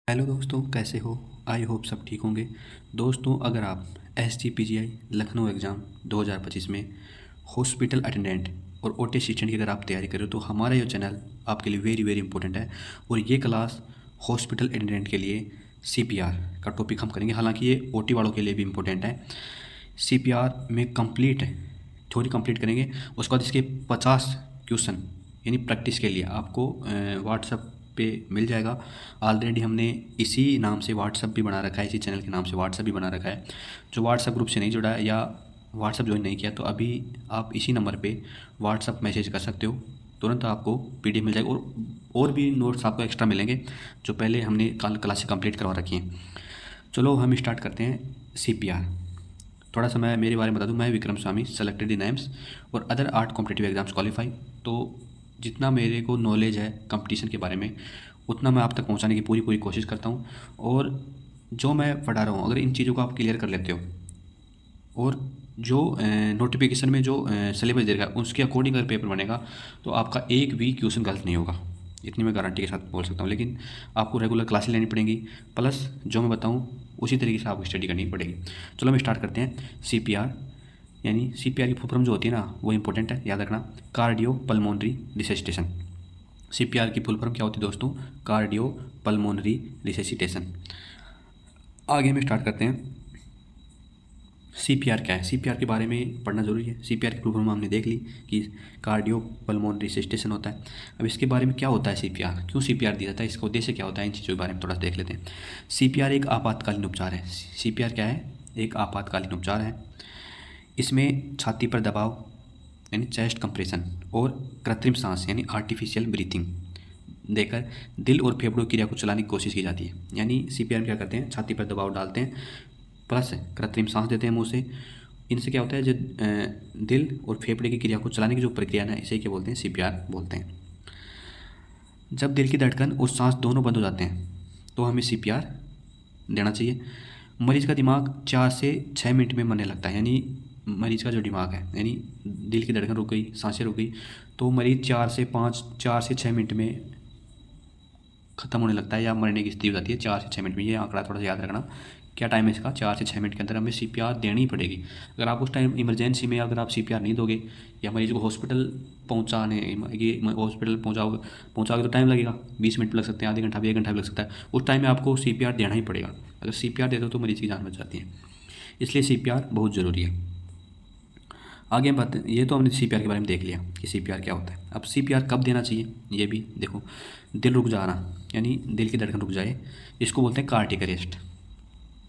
Hello दोस्तों, कैसे हो? आई होप सब ठीक होंगे। दोस्तों, अगर आप SGPGI लखनऊ एग्ज़ाम 2025 में हॉस्पिटल अटेंडेंट और OT असिस्टेंट की अगर आप तैयारी कर रहे हो तो हमारा ये चैनल आपके लिए वेरी वेरी इंपॉर्टेंट है। और ये क्लास हॉस्पिटल अटेंडेंट के लिए CPR का टॉपिक हम करेंगे। हालांकि ये OT वालों के लिए भी इम्पोर्टेंट है। CPR में कंप्लीट थ्योरी कंप्लीट करेंगे। उसके बाद इसके 50 क्वेश्चन यानी प्रैक्टिस के लिए आपको व्हाट्सएप पे मिल जाएगा। ऑलरेडी हमने इसी नाम से व्हाट्सएप भी बना रखा है, इसी चैनल के नाम से व्हाट्सएप भी बना रखा है। जो व्हाट्सएप ग्रुप से नहीं जुड़ा है या व्हाट्सएप ज्वाइन नहीं किया तो अभी आप इसी नंबर पे व्हाट्सएप मैसेज कर सकते हो, तुरंत आपको PDF मिल जाएगा। और भी नोट्स आपको एक्स्ट्रा मिलेंगे जो पहले हमने कल क्लासेस कंप्लीट करवा रखी हैं। चलो हम स्टार्ट करते हैं। CPR थोड़ा सा मैं मेरे बारे में बता दूं। मैं विक्रम स्वामी, सेलेक्टेड इन एम्स और अदर 8 कॉम्पिटिटिव एग्जाम्स क्वालिफाई। तो जितना मेरे को नॉलेज है कंपटीशन के बारे में उतना मैं आप तक पहुंचाने की पूरी पूरी कोशिश करता हूं। और जो मैं पढ़ा रहा हूं, अगर इन चीज़ों को आप क्लियर कर लेते हो और जो नोटिफिकेशन में जो सिलेबस देगा उसके अकॉर्डिंग अगर पेपर बनेगा तो आपका एक भी क्वेश्चन गलत नहीं होगा, इतनी मैं गारंटी के साथ बोल सकता हूँ। लेकिन आपको रेगुलर क्लासेस लेनी पड़ेंगी, प्लस जो मैं बताऊँ उसी तरीके से आपको स्टडी करनी पड़ेगी। चलो हम स्टार्ट करते हैं। CPR यानी CPR की फुल फॉर्म जो होती है ना वो इंपॉर्टेंट है, याद रखना। Cardio pulmonary resuscitation. CPR की फुल फॉर्म क्या होती है दोस्तों? Cardio pulmonary resuscitation. आगे हम स्टार्ट करते हैं। CPR क्या है? CPR के बारे में पढ़ना जरूरी है। CPR की फुल फॉर्म हमने देख ली कि कार्डियो पल्मोनरी रिससिटेशन होता है। अब इसके बारे में क्या होता है CPR, क्यों CPR दिया जाता है, इसका उद्देश्य क्या होता है, इन चीज़ों के बारे में थोड़ा सा देख लेते हैं। CPR एक आपातकालीन उपचार है। CPR क्या है? एक आपातकालीन उपचार है। इसमें छाती पर दबाव यानी चेस्ट कंप्रेशन और कृत्रिम सांस यानी आर्टिफिशियल ब्रीथिंग देकर दिल और फेफड़ों की क्रिया को चलाने की कोशिश की जाती है। यानी CPR में क्या करते हैं? छाती पर दबाव डालते हैं, प्लस कृत्रिम सांस देते हैं मुंह से। इनसे क्या होता है, जो दिल और फेफड़े की क्रिया को चलाने की जो प्रक्रिया है इसे क्या बोलते हैं? CPR बोलते हैं। जब दिल की धड़कन और सांस दोनों बंद हो जाते हैं तो हमें CPR देना चाहिए। मरीज का दिमाग 4 से 6 मिनट में मरने लगता है। यानी मरीज का जो दिमाग है, यानी दिल की धड़कन रुक गई, सांसें रुक गई, तो मरीज 4 से 6 मिनट में ख़त्म होने लगता है या मरने की स्थिति हो जाती है। 4 से 6 मिनट में, ये आंकड़ा थोड़ा सा याद रखना। क्या टाइम है इसका? 4 से 6 मिनट के अंदर हमें CPR देनी ही पड़ेगी। अगर आप उस टाइम इमरजेंसी में अगर आप CPR नहीं दोगे या मरीज को हॉस्पिटल पहुंचाने हॉस्पिटल पहुंचाओगे तो टाइम लगेगा, 20 मिनट लग सकते हैं, आधे घंटा भी, 1 घंटा भी लग सकता है। उस टाइम में आपको CPR देना ही पड़ेगा। अगर CPR दे दो तो मरीज की जान बच जाती है, इसलिए CPR बहुत ज़रूरी है। आगे हम बात, ये तो हमने CPR के बारे में देख लिया कि CPR क्या होता है। अब CPR कब देना चाहिए ये भी देखो। दिल रुक जाना यानी दिल की धड़कन रुक जाए, इसको बोलते हैं कार्डियक अरेस्ट।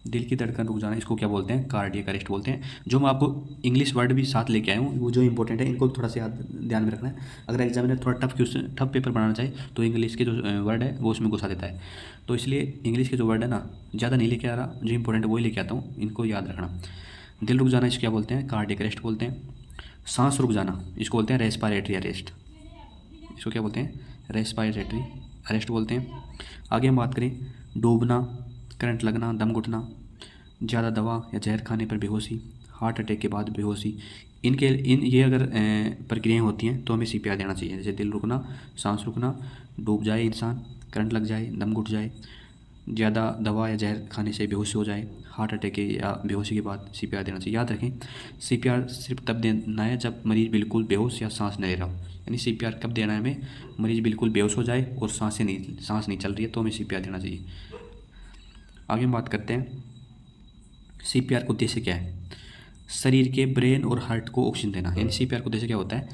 दिल की धड़कन रुक जाना इसको क्या बोलते हैं? कार्डियक अरेस्ट बोलते हैं। जो मैं आपको इंग्लिश वर्ड भी साथ लेके आया हूँ वो जो इंपॉर्टेंट है इनको थोड़ा सा याद ध्यान में रखना है। अगर एग्जामिनर थोड़ा टफ क्वेश्चन टफ पेपर बनाना चाहे तो इंग्लिश के जो वर्ड है वो उसमें घुसा देता है। तो इसलिए इंग्लिश के जो वर्ड है ना ज़्यादा नहीं लेके आ रहा, जो इंपॉर्टेंट है वही लेके आता हूँ, इनको याद रखना। दिल रुक जाना इसको क्या बोलते हैं? कार्डियक अरेस्ट बोलते हैं। सांस रुक जाना इसको बोलते हैं रेस्पिरेटरी अरेस्ट। इसको क्या बोलते हैं? रेस्पिरेटरी अरेस्ट बोलते हैं। आगे हम बात करें, डूबना, करंट लगना, दम घुटना, ज़्यादा दवा या जहर खाने पर बेहोशी, हार्ट अटैक के बाद बेहोशी, ये अगर प्रक्रियाएँ होती हैं तो हमें CPR देना चाहिए। जैसे दिल रुकना, सांस रुकना, डूब जाए इंसान, करंट लग जाए, दम घुट जाए, ज़्यादा दवा या जहर खाने से बेहोश हो जाए, हार्ट अटैक या बेहोशी के बाद CPR देना चाहिए। याद रखें, CPR सिर्फ तब देना है जब मरीज़ बिल्कुल बेहोश या सांस नहीं ले रहा हो। यानी CPR कब देना है हमें? मरीज़ बिल्कुल बेहोश हो जाए और सांस नहीं चल रही है तो हमें CPR देना चाहिए। आगे हम बात करते हैं CPR का उद्देश्य क्या है। शरीर के ब्रेन और हार्ट को ऑक्सीजन देना। यानी CPR का उद्देश्य क्या होता है?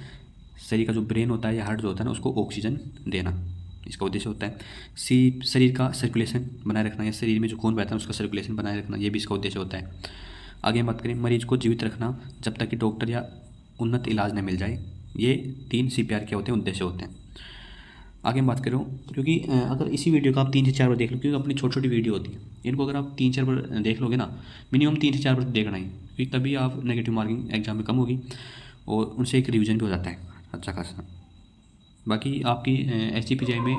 शरीर का जो ब्रेन होता है या हार्ट जो होता है ना उसको ऑक्सीजन देना, इसका उद्देश्य होता है। शरीर का सर्कुलेशन बनाए रखना या शरीर में जो खून बहता है उसका सर्कुलेशन बनाए रखना, ये भी इसका उद्देश्य होता है। आगे हम बात करें, मरीज को जीवित रखना जब तक कि डॉक्टर या उन्नत इलाज न मिल जाए। ये 3 CPR के होते हैं, उद्देश्य होते हैं। आगे हम बात करें, क्योंकि अगर इसी वीडियो को आप 3 से 4 बार देख लो, क्योंकि अपनी छोटी छोटी वीडियो होती है, इनको अगर आप 3-4 बार देख लोगे ना, मिनिमम 3 से 4 बार देखना ही, क्योंकि तभी आप नेगेटिव मार्किंग एग्जाम में कम होगी और उनसे एक रिवीजन भी हो जाता है अच्छा खासा। बाकी आपकी SGPGI में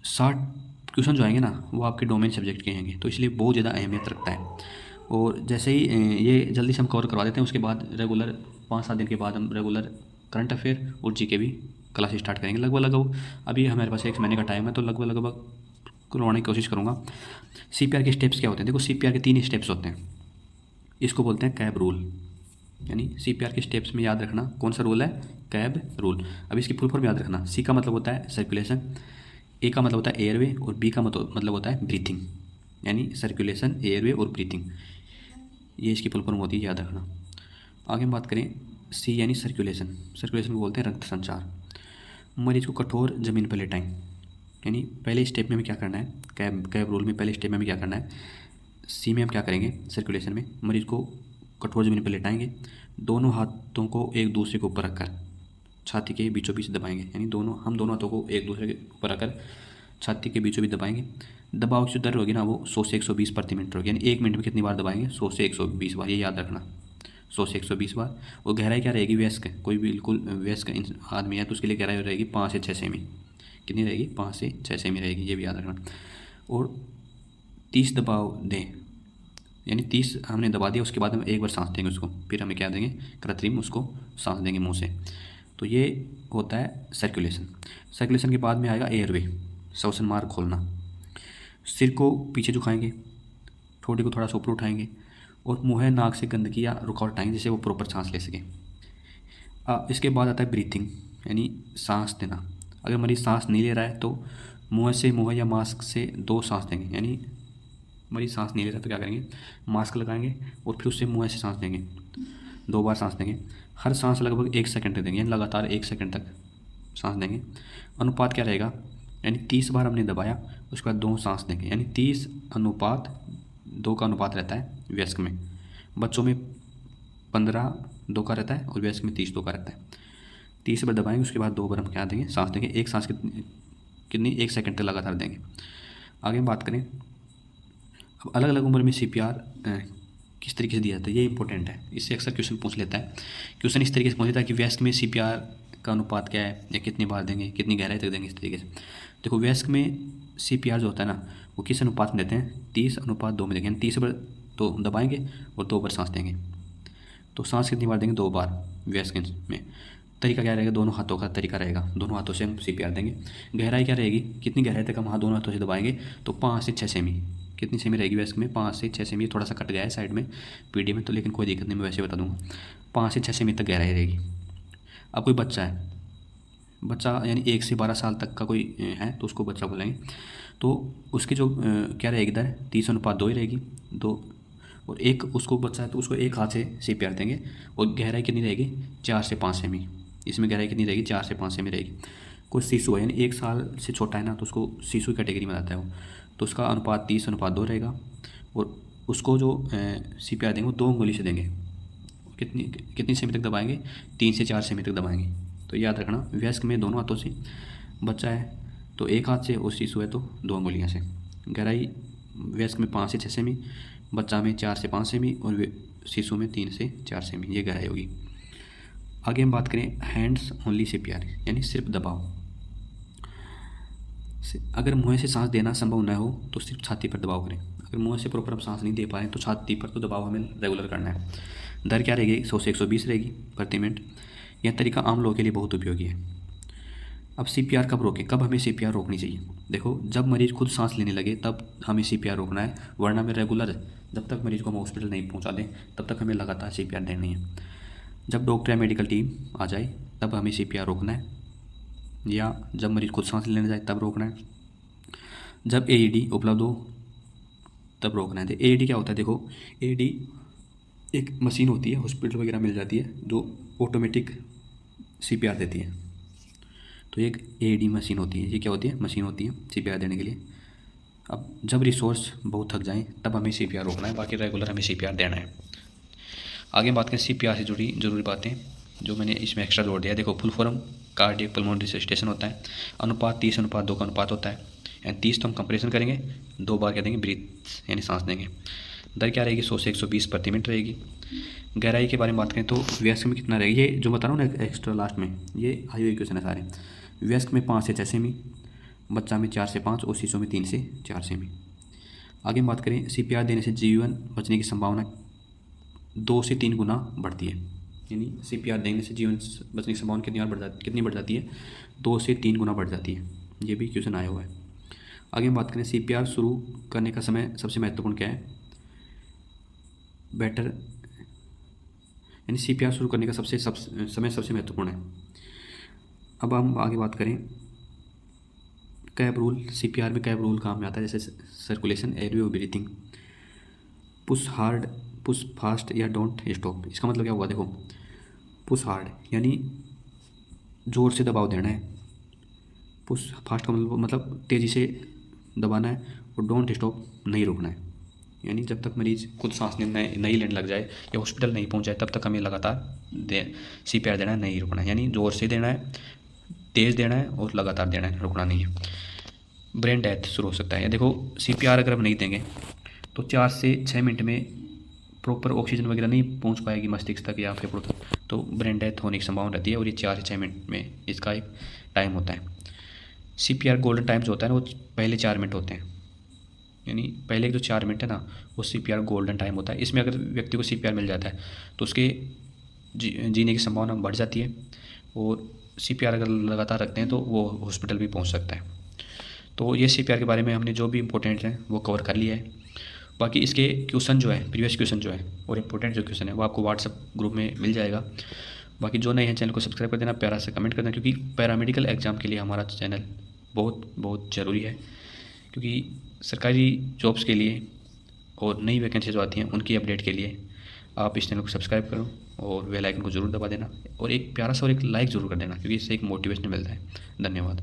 60 क्वेश्चन जो आएंगे ना वो आपके डोमेन सब्जेक्ट के आएंगे, तो इसलिए बहुत ज़्यादा अहमियत रखता है। और जैसे ही ये जल्दी से हम कवर करवा देते हैं, उसके बाद रेगुलर 5-7 दिन के बाद हम रेगुलर करंट अफेयर और GK भी क्लास स्टार्ट करेंगे। लगभग अभी हमारे पास 1 महीने का टाइम है, तो लगभग करवाने की कोशिश करूँगा। सीपीआर के स्टेप्स क्या होते हैं? देखो सीपीआर के 3 स्टेप्स होते हैं। इसको बोलते हैं कैब रूल, यानी सीपीआर के स्टेप्स में याद रखना कौन सा रूल है? Cab rule. अब इसकी फुल फॉर्म याद रखना। सी का मतलब होता है सर्कुलेशन, ए का मतलब होता है एयरवे और बी का मतलब होता है ब्रीथिंग, यानी सर्कुलेशन, एयरवे और ब्रीथिंग, ये इसकी फुल फॉर्म होती है, याद रखना। आगे हम बात करें सी यानी सर्कुलेशन। सर्कुलेशन को बोलते हैं रक्त संचार। मरीज को कठोर ज़मीन पर लेटाएं, यानी पहले स्टेप में हमें क्या करना है? कैब रूल में पहले स्टेप में हमें क्या करना है? सी में हम क्या करेंगे? सर्कुलेशन में मरीज को कठोर ज़मीन पर लेटाएंगे, दोनों हाथों को एक दूसरे के ऊपर रखकर छाती के बीचों बीच दबाएंगे, यानी हम दोनों हाथों को एक दूसरे के ऊपर रखकर छाती के बीचों बीच दबाएंगे। दबाव की जो दर होगी ना वो 100 से 120 प्रति मिनट होगी, यानी 1 मिनट में कितनी बार दबाएंगे? 100 से 120 बार, ये याद रखना, 100 से 120 बार। और गहराई क्या रहेगी? वयस्क, कोई बिल्कुल वयस्क आदमी है तो उसके लिए गहराई रहेगी 5 से 6 सेमी। कितनी रहेगी? 5 से 6 सेमी रहेगी, ये भी याद रखना। और 30 दबाव दें, यानी 30 हमने दबा दिया, उसके बाद हम एक बार सांस देंगे उसको, फिर हमें क्या देंगे? कृत्रिम उसको सांस देंगे मुंह से। तो ये होता है सर्कुलेशन। सर्कुलेशन के बाद में आएगा एयरवे, श्वसन मार्ग खोलना। सिर को पीछे झुकाएंगे, ठोड़ी को थोड़ा सा ऊपर उठाएंगे और मुँह नाक से गंदगी या रुकावट हटाएंगे जिससे वो प्रॉपर सांस ले सके। इसके बाद आता है ब्रीथिंग, यानी सांस देना। अगर मरीज सांस नहीं ले रहा है तो मुँह या मास्क से 2 सांस देंगे, यानी मरीज सांस नहीं ले रहा तो क्या करेंगे? मास्क लगाएंगे और फिर उससे मुँह से सांस देंगे, 2 बार सांस देंगे। हर सांस लगभग 1 सेकंड तक देंगे, यानी लगातार 1 सेकंड तक सांस देंगे। अनुपात क्या रहेगा? यानी 30 बार हमने दबाया, उसके बाद 2 सांस देंगे, यानी 30:2 का अनुपात रहता है वयस्क में। बच्चों में 15:2 का रहता है और वयस्क में 30:2 का रहता है। 30 बार दबाएंगे, उसके बाद 2 बार हम क्या देंगे? सांस देंगे। एक सांस कितनी? 1 सेकंड तक लगातार देंगे। आगे हम बात करें, अब अलग अलग उम्र में सीपीआर किस तरीके से दिया जाता है, ये इंपॉर्टेंट है, इससे अक्सर क्वेश्चन पूछ लेता है। क्वेश्चन इस तरीके से पूछ लेता है कि वयस्क में सीपीआर का अनुपात क्या है, या कितनी बार देंगे, कितनी गहराई तक देंगे, इस तरीके से। देखो वयस्क में सीपीआर जो होता है ना वो किस अनुपात में देते हैं? 30:2 में देंगे, यानी 30 बार तो दबाएंगे और 2 बार सांस देंगे। तो सांस कितनी बार देंगे? 2 बार वयस्क में। तरीका क्या रहेगा? दोनों हाथों का तरीका रहेगा, दोनों हाथों से हम सीपीआर देंगे। गहराई क्या रहेगी? कितनी गहराई तक हम दोनों हाथों से दबाएंगे? तो 5 से 6 सेमी। कितनी सेमी रहेगी वयस्क में? 5 से 6 सेमी। थोड़ा सा कट गया है साइड में पीडीएफ में तो, लेकिन कोई दिक्कत नहीं, मैं वैसे बता दूंगा। 5 से 6 सेमी तक गहराई रहेगी। अब कोई बच्चा है, बच्चा यानी 1 से 12 साल तक का कोई है तो उसको बच्चा बोलेंगे। तो उसकी जो क्या रहेगी दर? 30:2 ही रहेगी, 2। और एक उसको बच्चा है तो उसको एक हाथ से सीपीआर देंगे। और गहराई कितनी रहेगी? 4 से 5 सेमी। इसमें गहराई कितनी रहेगी? 4 से 5 सेमी रहेगी। कोई शिशु है यानी 1 साल से छोटा है ना तो उसको शिशु कैटेगरी में आता है वो, तो उसका अनुपात 30:2 रहेगा। और उसको जो सीपीआर देंगे वो 2 उंगली से देंगे। कितनी कितनी सेमी तक दबाएंगे? 3 से 4 सेमी तक दबाएंगे। तो याद रखना, वयस्क में दोनों हाथों से, बच्चा है तो एक हाथ से और शिशु है तो 2 उंगलियां से। गहराई वयस्क में 5 से 6 सेमी, बच्चा में 4 से 5 सेमी और शिशु में 3 से 4 सेमी, ये गहराई होगी। आगे हम बात करें हैंड्स ओनली सीपीआर, यानी सिर्फ दबाव। अगर मुँह से सांस देना संभव न हो तो सिर्फ छाती पर दबाव करें। अगर मुँह से प्रॉपर हम सांस नहीं दे पाए तो छाती पर तो दबाव हमें रेगुलर करना है। दर क्या रहेगी? 100 से 120 रहेगी प्रति मिनट। यह तरीका आम लोगों के लिए बहुत उपयोगी है। अब सीपीआर कब रोकें? कब हमें सीपीआर रोकनी चाहिए? देखो जब मरीज खुद सांस लेने लगे तब हमें सीपीआर रोकना है, वरना में रेगुलर जब तक मरीज को हम हॉस्पिटल नहीं पहुंचा दें तब तक हमें लगातार सीपीआर देनी है। जब डॉक्टर या मेडिकल टीम आ जाए तब हमें सीपीआर रोकना है, या जब मरीज खुद सांस लेने जाए तब रोकना है। जब एईडी उपलब्ध हो तब रोकना है। एईडी क्या होता है? देखो एईडी एक मशीन होती है, हॉस्पिटल वगैरह मिल जाती है जो ऑटोमेटिक सीपीआर देती है। तो एक एईडी मशीन होती है, ये क्या होती है? मशीन होती है सीपीआर देने के लिए। अब जब रिसोर्स बहुत थक जाएं तब हमें सीपीआर रोकना है, बाकी रेगुलर हमें सीपीआर देना है। आगे बात करें सीपीआर से जुड़ी जरूरी बातें जो मैंने इसमें एक्स्ट्रा जोड़ दिया। देखो full form cardiac pulmonary resuscitation होता है। अनुपात 30:2 का अनुपात होता है, यानी 30 तो हम कंप्रेशन करेंगे, 2 बार क्या देंगे? ब्रीथ यानी सांस देंगे। दर क्या रहेगी? 100 से 120 प्रति मिनट रहेगी। गहराई के बारे में बात करें तो वयस्क में कितना रहेगा? ये जो बता रहा हूँ ना एक्स्ट्रा लास्ट में, ये आई हुई क्वेश्चन है सारे। वयस्क में 5 से 6 सेमी, बच्चा में 4 से 5 और शिशु में 3 से 4 सेमी। आगे हम बात करें सीपीआर देने से जीवन बचने की संभावना 2 से 3 गुना बढ़ती है, यानी सीपीआर देने से जीवन बचने की संभावना कितनी बढ़ जाती है? 2 से 3 गुना बढ़ जाती है। ये भी क्वेश्चन आया हुआ है। आगे हम बात करें CPR शुरू करने का समय सबसे महत्वपूर्ण क्या है। बेटर यानी CPR शुरू करने का समय सबसे महत्वपूर्ण है। अब हम आगे बात करें कैब रूल। CPR में कैब रूल काम में आता है, जैसे सर्कुलेशन, एयरवे और breathing, push hard, push fast या डोंट स्टॉप। इसका मतलब क्या हुआ, देखो पुश हार्ड यानी ज़ोर से दबाव देना है, पुश फास्ट का मतलब तेज़ी से दबाना है, और डोंट स्टॉप नहीं रुकना है। यानी जब तक मरीज़ खुद सांस नहीं लेने लग जाए या हॉस्पिटल नहीं पहुंच जाए तब तक हमें लगातार CPR देना है, नहीं रुकना है। यानी ज़ोर से देना है, तेज़ देना है और लगातार देना है, रुकना नहीं है। ब्रेन डेथ शुरू हो सकता है। या देखो CPR अगर हम नहीं देंगे तो 4 से 6 मिनट में प्रॉपर ऑक्सीजन वगैरह नहीं पहुंच पाएगी मस्तिष्क तक या फेफड़ों तक, तो ब्रेन डेथ होने की संभावना रहती है, और ये 4 से 6 मिनट में इसका एक टाइम होता है। CPR गोल्डन टाइम जो होता है ना, वो पहले 4 मिनट होते हैं। यानी पहले जो 4 मिनट है ना, वो CPR गोल्डन टाइम होता है। इसमें अगर व्यक्ति को CPR मिल जाता है तो उसके जीने की संभावना बढ़ जाती है, और CPR अगर लगातार रखते हैं तो वो हॉस्पिटल भी पहुंच सकता है। तो ये CPR के बारे में हमने जो भी इम्पोर्टेंट है वो कवर कर लिया है। बाकी इसके क्वेश्चन जो है, प्रीवियस क्वेश्चन जो है और इम्पोर्टेंट जो क्वेश्चन है वो आपको व्हाट्सएप ग्रुप में मिल जाएगा। बाकी जो नए हैं चैनल को सब्सक्राइब कर देना, प्यारा से कमेंट कर देना, क्योंकि पैरामेडिकल एग्ज़ाम के लिए हमारा चैनल बहुत बहुत ज़रूरी है। क्योंकि सरकारी जॉब्स के लिए और नई वैकेंसी जो आती हैं उनकी अपडेट के लिए आप इस चैनल को सब्सक्राइब करो और बेल आइकन को ज़रूर दबा देना, और एक प्यारा सा और एक लाइक ज़रूर कर देना, क्योंकि इससे एक मोटिवेशन मिलता है। धन्यवाद।